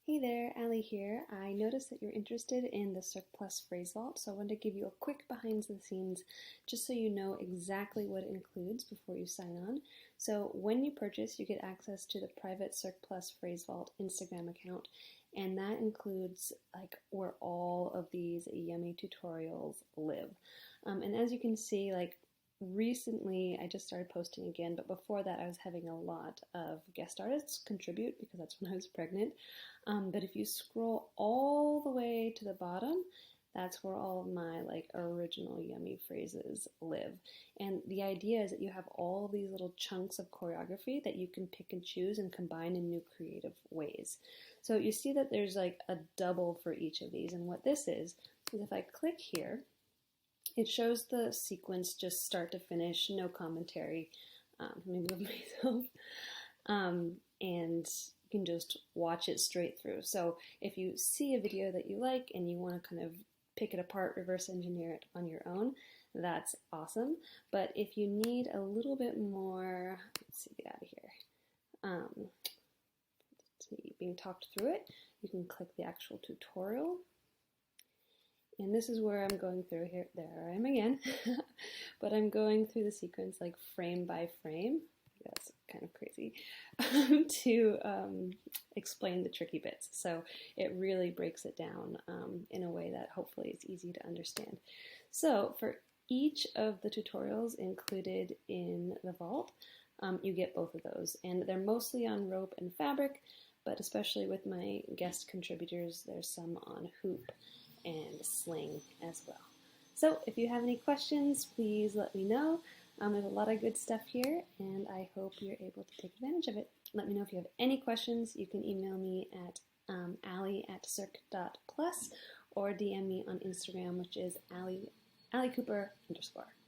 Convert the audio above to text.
Hey there, Allie here. I noticed that you're interested in the CirquePlus Phase Vault, so I wanted to give you a quick behind the scenes just so you know exactly what it includes before you sign on. So when you purchase, you get access to the private CirquePlus Phase Vault Instagram account, and that includes like where all of these yummy tutorials live. And as you can see, like recently I just started posting again, but before that I was having a lot of guest artists contribute because that's when I was pregnant. But if you scroll all the way to the bottom, that's where all of my like original yummy phrases live. And the idea is that you have all these little chunks of choreography that you can pick and choose and combine in new creative ways. So you see that there's like a double for each of these, and what this is if I click here, it shows the sequence just start to finish, no commentary. Let me move myself. And you can just watch it straight through. So if you see a video that you like and you want to kind of pick it apart, reverse engineer it on your own, that's awesome. But if you need a little bit more, let's see, get out of here, being talked through it, you can click the actual tutorial. And this is where I'm going through here. There I am again. But I'm going through the sequence like frame by frame. That's kind of crazy. To explain the tricky bits. So it really breaks it down in a way that hopefully is easy to understand. So for each of the tutorials included in the vault, you get both of those. And they're mostly on rope and fabric, but especially with my guest contributors, there's some on hoop and sling as well. So if you have any questions, please let me know. There's a lot of good stuff here, and I hope you're able to take advantage of it. Let me know if you have any questions. You can email me at allie@cirque.plus or DM me on Instagram, which is Allie Cooper _.